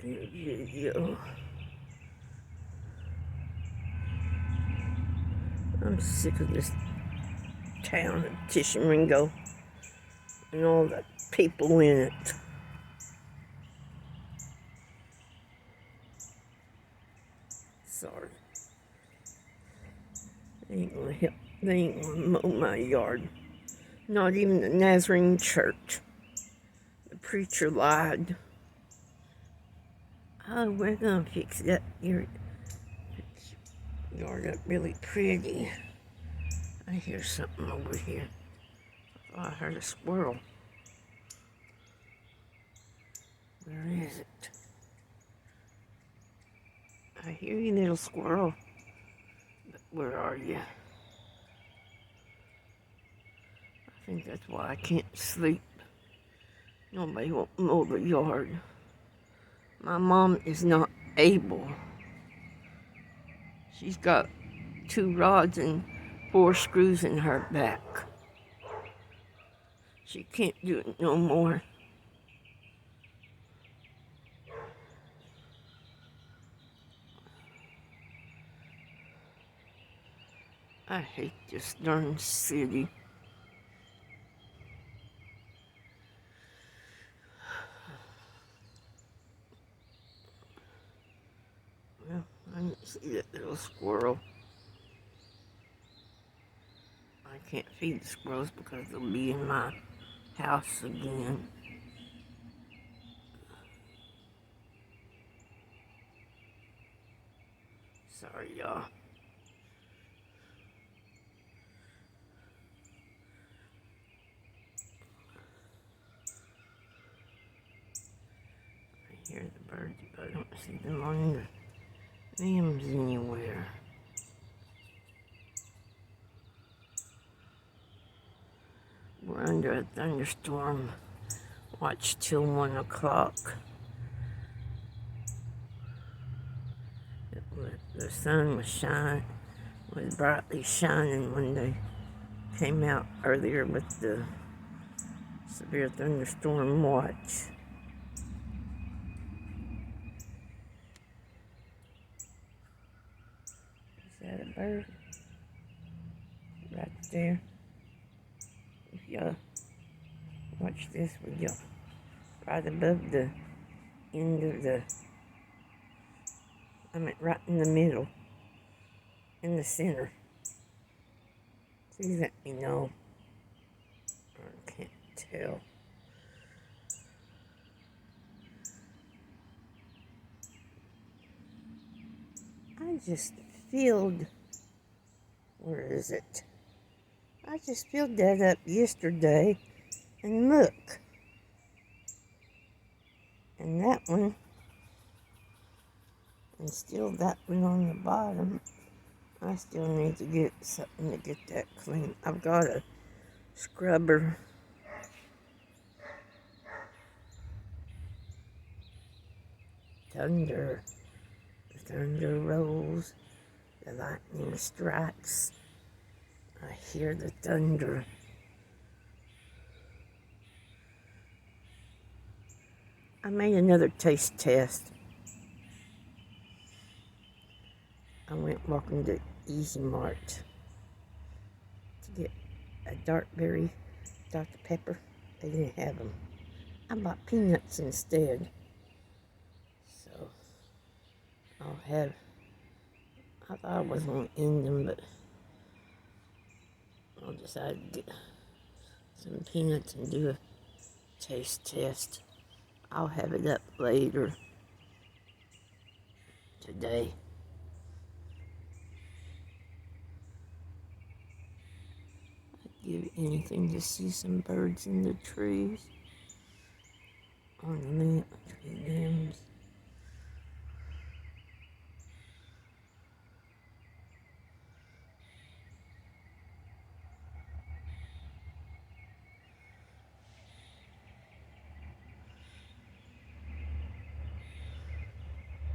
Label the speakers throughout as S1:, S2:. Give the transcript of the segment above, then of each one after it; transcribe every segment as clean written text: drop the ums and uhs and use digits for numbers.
S1: video. I'm sick of this town of Tishomingo and all the people in it. Sorry. They ain't gonna help. They ain't gonna mow my yard. Not even the Nazarene church. The preacher lied. Oh, we're gonna fix that yard up really pretty. I hear something over here. I thought I heard a squirrel. Where is it? I hear you, little squirrel. But where are you? I think that's why I can't sleep. Nobody won't mow the yard. My mom is not able. She's got 2 rods and 4 screws in her back. She can't do it no more. I hate this darn city. Well, I didn't see that little squirrel. I can't feed the squirrels because they'll be in my house again. Sorry, y'all. I hear the birds, but I don't see them on the limbs anywhere. We're under a thunderstorm. Watch till 1 o'clock. The sun was brightly shining when they came out earlier with the severe thunderstorm watch. Is that a bird? Right there. If y'all watch this with y'all, right above the end of the, I mean right in the middle, in the center. Please let me know. I can't tell. I just filled, where is it? I just filled that up yesterday, and look. And that one, and still that one on the bottom. I still need to get something to get that clean. I've got a scrubber. Thunder. The thunder rolls. The lightning strikes. I hear the thunder. I made another taste test. I went walking to Easy Mart to get a dark berry Dr. Pepper. They didn't have them. I bought peanuts instead. So I'll have, I thought I was going to end them, but I'll decide to get some peanuts and do a taste test. I'll have it up later today. I'd give anything to see some birds in the trees, on the tree limbs.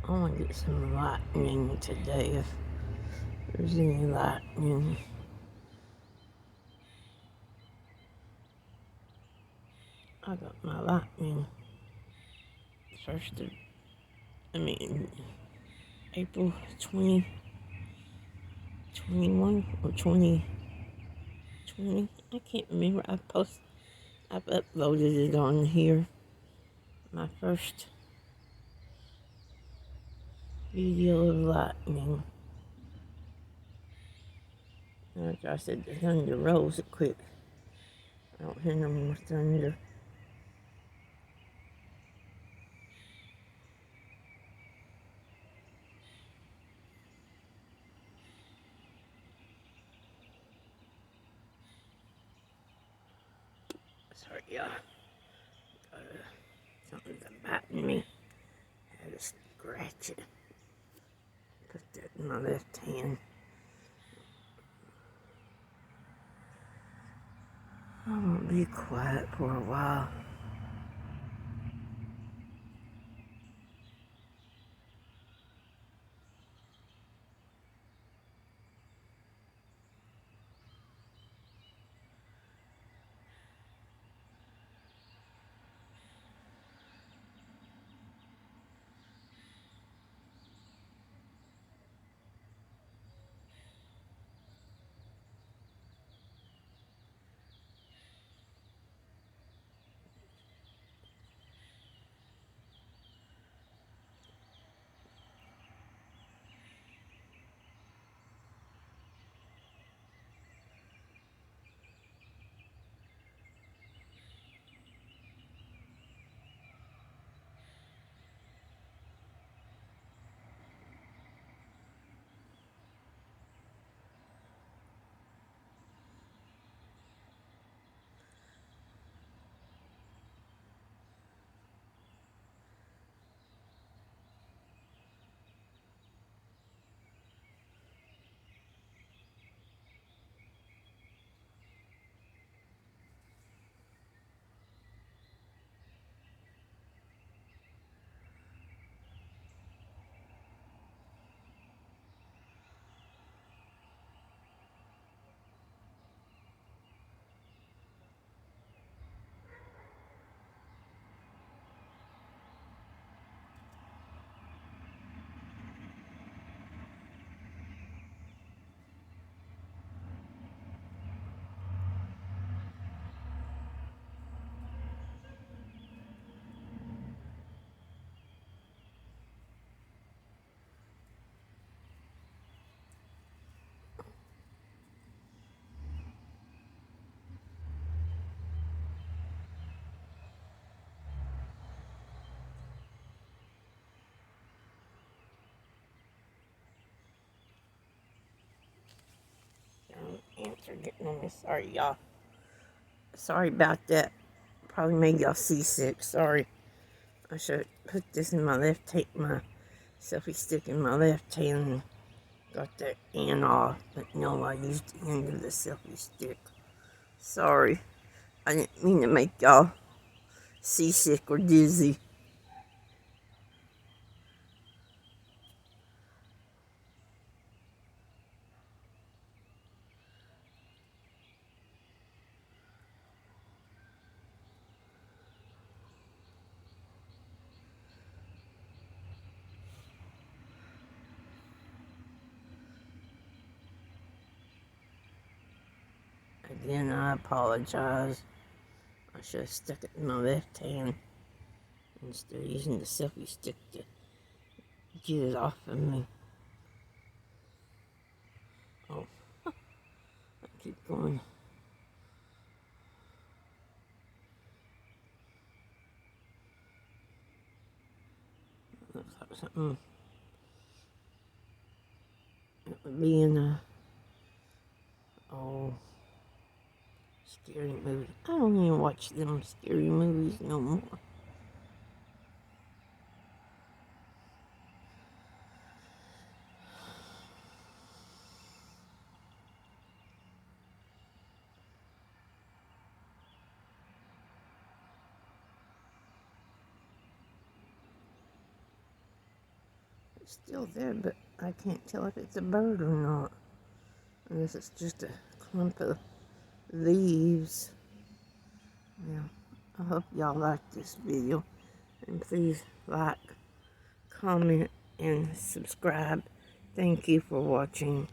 S1: I want to get some lightning today if there's any lightning. I got my lightning first of April 2021 or 2020. I can't remember. I've uploaded it on here. My first video of lightning. Like I said, the thunder rolls it quick. I don't hear no more thunder. Sorry, y'all. Something's biting me. I had to scratch it. Put that in my left hand. I'm gonna be quiet for a while. Ants are getting on me. Sorry, y'all. Sorry about that. Probably made y'all seasick. Sorry. I should put this in my left hand, my selfie stick in my left hand and got that end off. But no, I used the end of the selfie stick. Sorry. I didn't mean to make y'all seasick or dizzy. Again, I apologize. I should have stuck it in my left hand instead of using the selfie stick to get it off of me. Oh, I keep going. Looks like something. It would be in a scary movie. I don't even watch them scary movies no more. It's still there, but I can't tell if it's a bird or not. Unless it's just a clump of leaves. Yeah, I hope y'all like this video. And please like, comment, and subscribe. Thank you for watching.